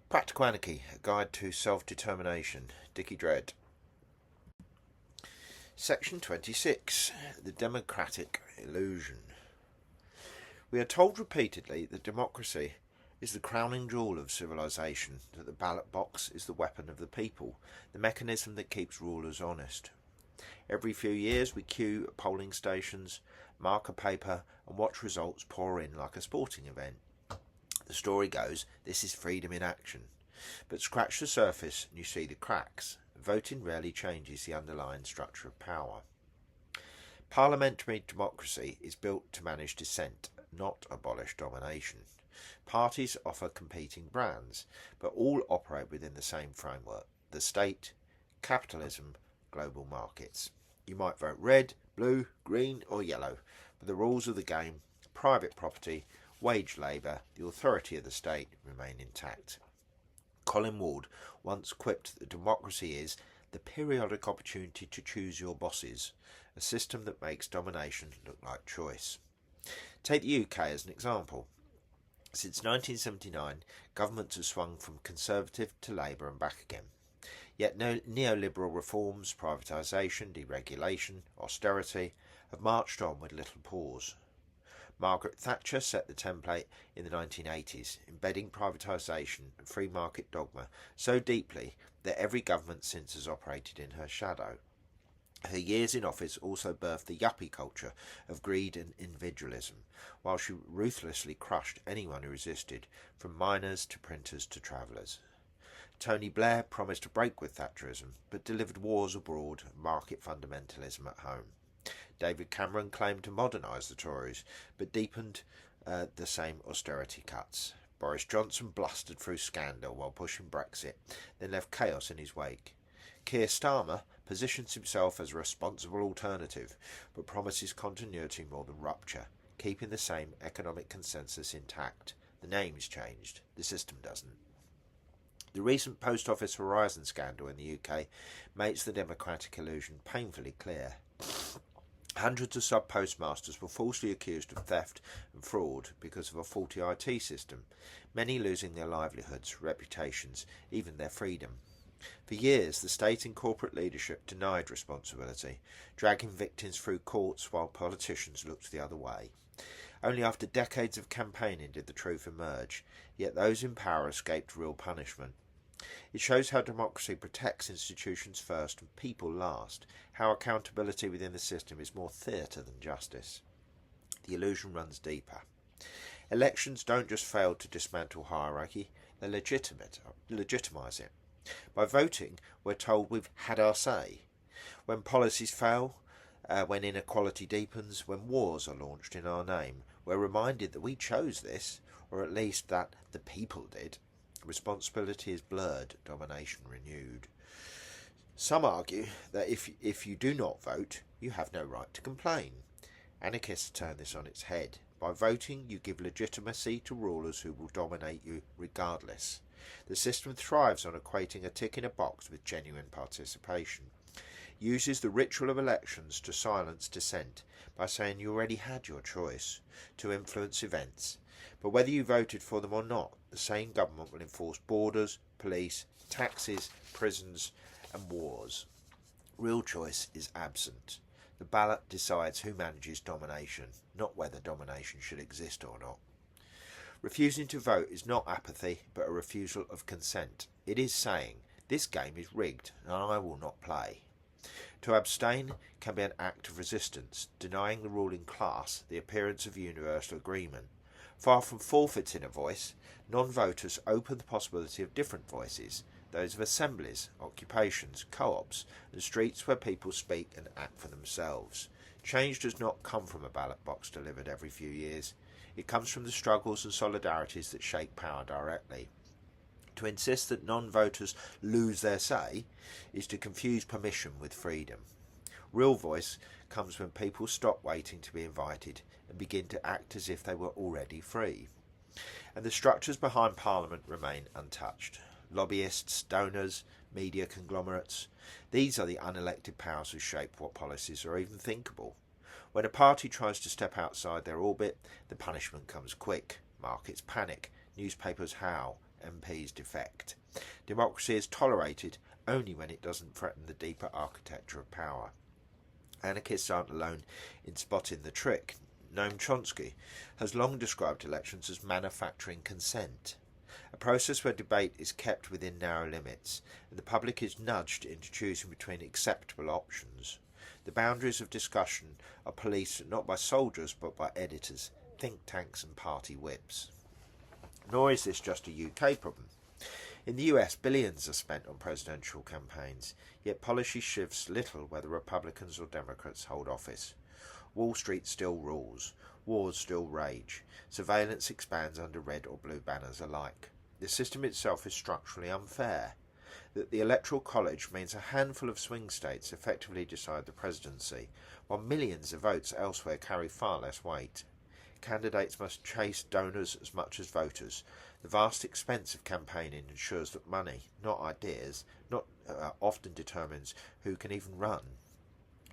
Practical Anarchy, A Guide to Self-Determination, Dickie Dredd. Section 26, The Democratic Illusion. We are told repeatedly that democracy is the crowning jewel of civilization, that the ballot box is the weapon of the people, the mechanism that keeps rulers honest. Every few years we queue at polling stations, mark a paper and watch results pour in like a sporting event. The story goes, this is freedom in action. But scratch the surface and you see the cracks. Voting rarely changes the underlying structure of power. Parliamentary democracy is built to manage dissent, not abolish domination. Parties offer competing brands, but all operate within the same framework: the state, capitalism, global markets. You might vote red, blue, green or yellow, but the rules of the game, private property, wage labour, the authority of the state remain intact. Colin Ward once quipped that democracy is the periodic opportunity to choose your bosses, a system that makes domination look like choice. Take the UK as an example. Since 1979, governments have swung from Conservative to Labour and back again. Yet neoliberal reforms, privatisation, deregulation, austerity have marched on with little pause. Margaret Thatcher set the template in the 1980s, embedding privatisation and free market dogma so deeply that every government since has operated in her shadow. Her years in office also birthed the yuppie culture of greed and individualism, while she ruthlessly crushed anyone who resisted, from miners to printers to travellers. Tony Blair promised to break with Thatcherism, but delivered wars abroad and market fundamentalism at home. David Cameron claimed to modernise the Tories, but deepened the same austerity cuts. Boris Johnson blustered through scandal while pushing Brexit, then left chaos in his wake. Keir Starmer positions himself as a responsible alternative, but promises continuity more than rupture, keeping the same economic consensus intact. The name's changed, the system doesn't. The recent Post Office Horizon scandal in the UK makes the democratic illusion painfully clear. Hundreds of sub-postmasters were falsely accused of theft and fraud because of a faulty IT system, many losing their livelihoods, reputations, even their freedom. For years, the state and corporate leadership denied responsibility, dragging victims through courts while politicians looked the other way. Only after decades of campaigning did the truth emerge, yet those in power escaped real punishment. It shows how democracy protects institutions first and people last, how accountability within the system is more theatre than justice. The illusion runs deeper. Elections don't just fail to dismantle hierarchy, they legitimise it. By voting, we're told we've had our say. When policies fail, when inequality deepens, when wars are launched in our name, we're reminded that we chose this, or at least that the people did. Responsibility is blurred, domination renewed. Some argue that if you do not vote, you have no right to complain. Anarchists turn this on its head. By voting, you give legitimacy to rulers who will dominate you regardless. The system thrives on equating a tick in a box with genuine participation. Uses the ritual of elections to silence dissent by saying you already had your choice, to influence events. But whether you voted for them or not, the same government will enforce borders, police, taxes, prisons and wars. Real choice is absent. The ballot decides who manages domination, not whether domination should exist or not. Refusing to vote is not apathy, but a refusal of consent. It is saying, this game is rigged and I will not play. To abstain can be an act of resistance, denying the ruling class the appearance of universal agreement. Far from forfeiting a voice, non-voters open the possibility of different voices, those of assemblies, occupations, co-ops, and streets where people speak and act for themselves. Change does not come from a ballot box delivered every few years. It comes from the struggles and solidarities that shape power directly. To insist that non-voters lose their say is to confuse permission with freedom. Real voice comes when people stop waiting to be invited and begin to act as if they were already free. And the structures behind Parliament remain untouched. Lobbyists, donors, media conglomerates, these are the unelected powers who shape what policies are even thinkable. When a party tries to step outside their orbit, the punishment comes quick. Markets panic, newspapers howl, MPs defect. Democracy is tolerated only when it doesn't threaten the deeper architecture of power. Anarchists aren't alone in spotting the trick. Noam Chomsky has long described elections as manufacturing consent, a process where debate is kept within narrow limits and the public is nudged into choosing between acceptable options. The boundaries of discussion are policed not by soldiers but by editors, think tanks and party whips. Nor is this just a UK problem. In the US, billions are spent on presidential campaigns, yet policy shifts little whether Republicans or Democrats hold office. Wall Street still rules, wars still rage, surveillance expands under red or blue banners alike. The system itself is structurally unfair. That the Electoral College means a handful of swing states effectively decide the presidency, while millions of votes elsewhere carry far less weight. Candidates must chase donors as much as voters. The vast expense of campaigning ensures that money, not ideas, often determines who can even run.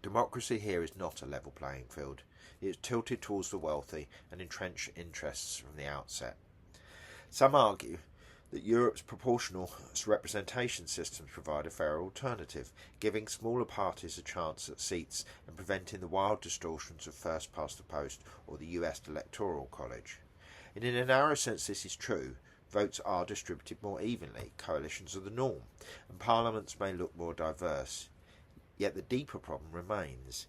Democracy here is not a level playing field. It is tilted towards the wealthy and entrenched interests from the outset. Some argue that Europe's proportional representation systems provide a fair alternative, giving smaller parties a chance at seats and preventing the wild distortions of first past the post or the US Electoral College. And in a narrow sense this is true. Votes are distributed more evenly, coalitions are the norm, and parliaments may look more diverse. Yet the deeper problem remains.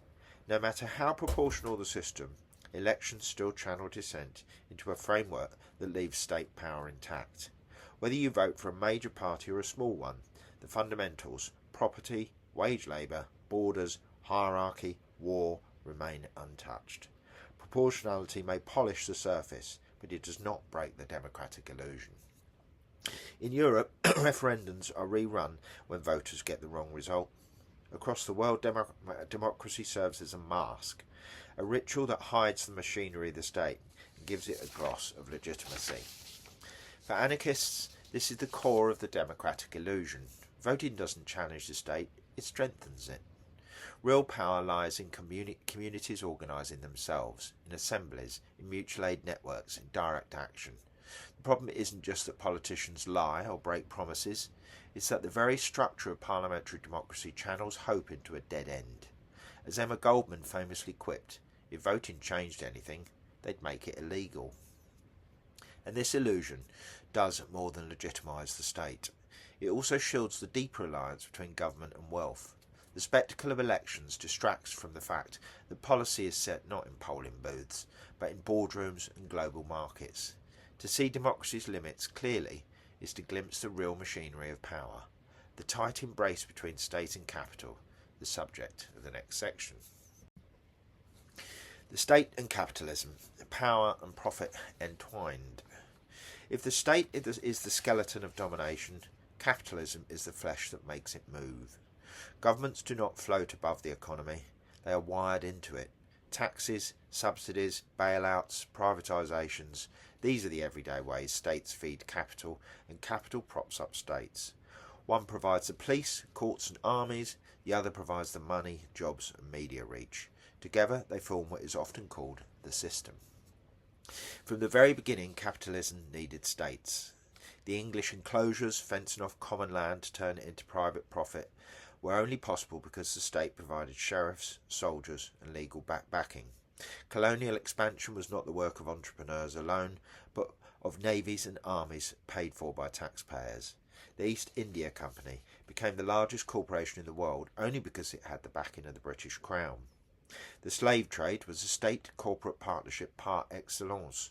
No matter how proportional the system, elections still channel dissent into a framework that leaves state power intact. Whether you vote for a major party or a small one, the fundamentals, property, wage labour, borders, hierarchy, war, remain untouched. Proportionality may polish the surface, but it does not break the democratic illusion. In Europe, referendums are rerun when voters get the wrong result. Across the world, democracy serves as a mask, a ritual that hides the machinery of the state and gives it a gloss of legitimacy. For anarchists, this is the core of the democratic illusion. Voting doesn't challenge the state, it strengthens it. Real power lies in communities organising themselves, in assemblies, in mutual aid networks, in direct action. The problem isn't just that politicians lie or break promises, it's that the very structure of parliamentary democracy channels hope into a dead end. As Emma Goldman famously quipped, if voting changed anything, they'd make it illegal. And this illusion does more than legitimise the state. It also shields the deeper alliance between government and wealth. The spectacle of elections distracts from the fact that policy is set not in polling booths, but in boardrooms and global markets. To see democracy's limits clearly is to glimpse the real machinery of power, the tight embrace between state and capital, the subject of the next section. The state and capitalism, power and profit entwined. If the state is the skeleton of domination, capitalism is the flesh that makes it move. Governments do not float above the economy, they are wired into it. Taxes, subsidies, bailouts, privatisations, these are the everyday ways states feed capital, and capital props up states. One provides the police, courts and armies, the other provides the money, jobs and media reach. Together they form what is often called the system. From the very beginning, capitalism needed states. The English enclosures, fencing off common land to turn it into private profit, were only possible because the state provided sheriffs, soldiers and legal backing. Colonial expansion was not the work of entrepreneurs alone, but of navies and armies paid for by taxpayers. The East India Company became the largest corporation in the world only because it had the backing of the British Crown. The slave trade was a state corporate partnership par excellence.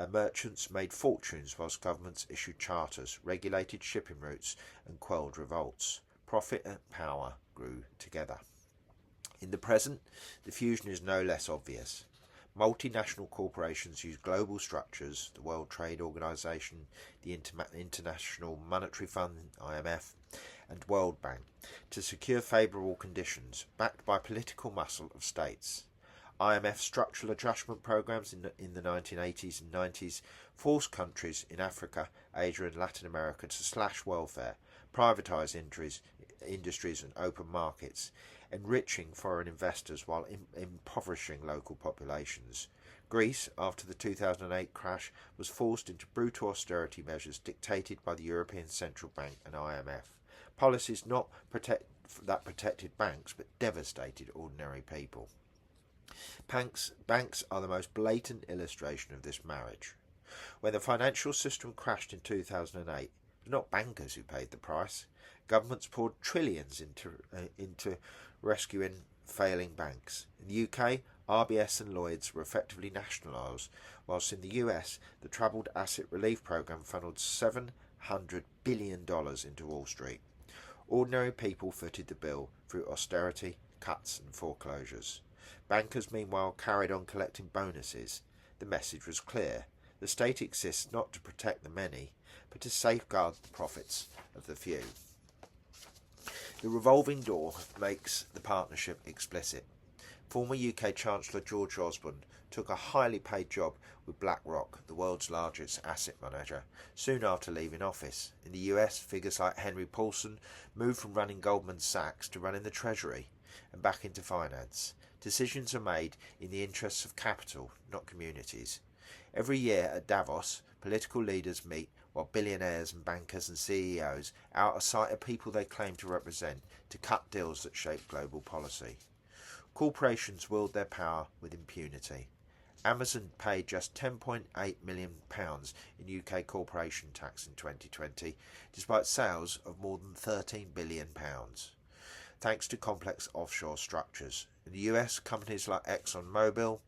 Merchants made fortunes whilst governments issued charters, regulated shipping routes and quelled revolts. Profit and power grew together. In the present, the fusion is no less obvious. Multinational corporations use global structures, the World Trade Organization, the International Monetary Fund, IMF, and World Bank, to secure favourable conditions, backed by political muscle of states. IMF structural adjustment programs in the 1980s and 90s forced countries in Africa, Asia and Latin America to slash welfare, privatise industries and open markets, enriching foreign investors while impoverishing local populations. Greece, after the 2008 crash, was forced into brutal austerity measures dictated by the European Central Bank and IMF. Policies that protected banks but devastated ordinary people. Banks are the most blatant illustration of this marriage. When the financial system crashed in 2008, it was not bankers who paid the price. Governments poured trillions into rescuing failing banks. In the UK, RBS and Lloyds were effectively nationalised, whilst in the US, the Troubled Asset Relief Programme funneled $700 billion into Wall Street. Ordinary people footed the bill through austerity, cuts and foreclosures. Bankers, meanwhile, carried on collecting bonuses. The message was clear. The state exists not to protect the many, but to safeguard the profits of the few. The revolving door makes the partnership explicit. Former UK Chancellor George Osborne took a highly paid job with BlackRock, the world's largest asset manager, soon after leaving office. In the US, figures like Henry Paulson moved from running Goldman Sachs to running the Treasury and back into finance. Decisions are made in the interests of capital, not communities. Every year at Davos, political leaders meet while billionaires and bankers and CEOs out of sight of people they claim to represent to cut deals that shape global policy. Corporations wield their power with impunity. Amazon paid just £10.8 million in UK corporation tax in 2020, despite sales of more than £13 billion, thanks to complex offshore structures. In the US, companies like ExxonMobil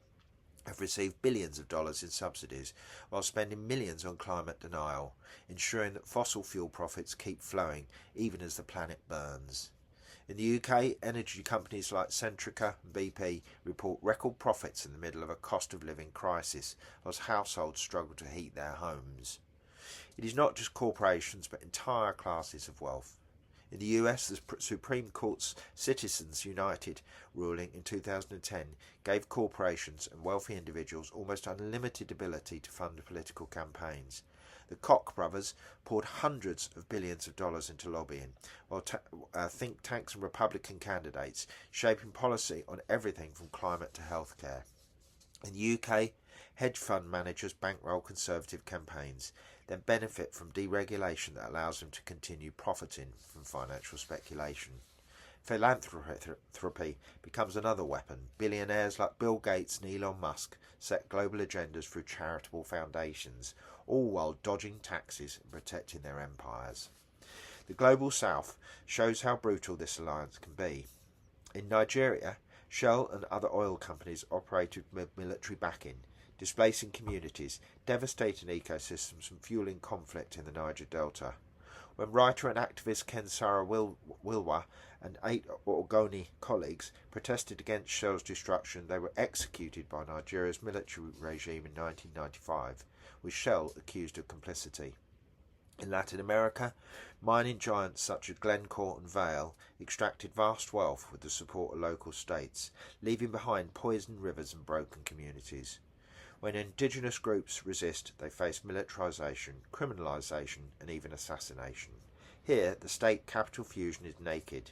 have received billions of dollars in subsidies while spending millions on climate denial, ensuring that fossil fuel profits keep flowing even as the planet burns. In the UK, energy companies like Centrica and BP report record profits in the middle of a cost of living crisis as households struggle to heat their homes. It is not just corporations but entire classes of wealth. In the US, the Supreme Court's Citizens United ruling in 2010 gave corporations and wealthy individuals almost unlimited ability to fund political campaigns. The Koch brothers poured hundreds of billions of dollars into lobbying, while think tanks and Republican candidates shaping policy on everything from climate to healthcare. In the UK, hedge fund managers bankroll Conservative campaigns, then benefit from deregulation that allows them to continue profiting from financial speculation. Philanthropy becomes another weapon. Billionaires like Bill Gates and Elon Musk set global agendas through charitable foundations, all while dodging taxes and protecting their empires. The Global South shows how brutal this alliance can be. In Nigeria, Shell and other oil companies operated with military backing, displacing communities, devastating ecosystems and fueling conflict in the Niger Delta. When writer and activist Ken Saro-Wiwa and 8 Ogoni colleagues protested against Shell's destruction, they were executed by Nigeria's military regime in 1995, with Shell accused of complicity. In Latin America, mining giants such as Glencore and Vale extracted vast wealth with the support of local states, leaving behind poisoned rivers and broken communities. When indigenous groups resist, they face militarisation, criminalisation and even assassination. Here, the state-capital fusion is naked.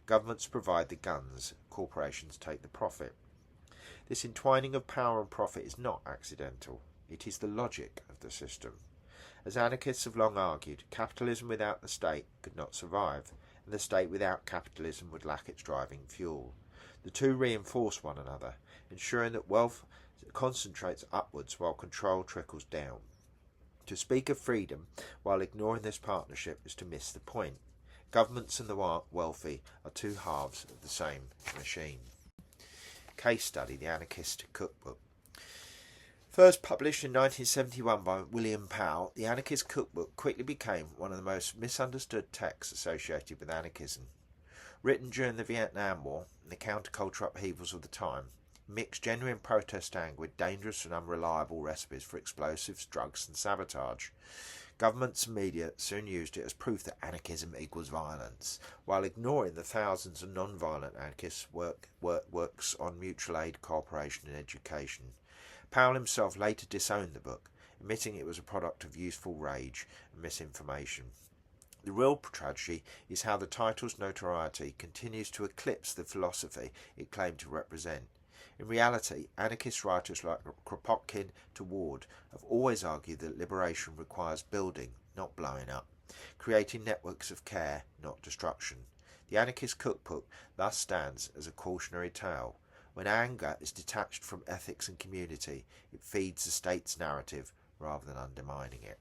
Governments provide the guns, corporations take the profit. This entwining of power and profit is not accidental. It is the logic of the system. As anarchists have long argued, capitalism without the state could not survive, and the state without capitalism would lack its driving fuel. The two reinforce one another, ensuring that wealth concentrates upwards while control trickles down. To speak of freedom while ignoring this partnership is to miss the point. Governments and the wealthy are two halves of the same machine. Case study: the Anarchist Cookbook. First published in 1971 by William Powell, the Anarchist Cookbook quickly became one of the most misunderstood texts associated with anarchism. Written during the Vietnam War and the counterculture upheavals of the time, mixed genuine protest anger with dangerous and unreliable recipes for explosives, drugs and sabotage. Governments and media soon used it as proof that anarchism equals violence, while ignoring the thousands of non-violent anarchists' works on mutual aid, cooperation and education. Powell himself later disowned the book, admitting it was a product of youthful rage and misinformation. The real tragedy is how the title's notoriety continues to eclipse the philosophy it claimed to represent. In reality, anarchist writers like Kropotkin to Ward have always argued that liberation requires building, not blowing up, creating networks of care, not destruction. The Anarchist Cookbook thus stands as a cautionary tale. When anger is detached from ethics and community, it feeds the state's narrative rather than undermining it.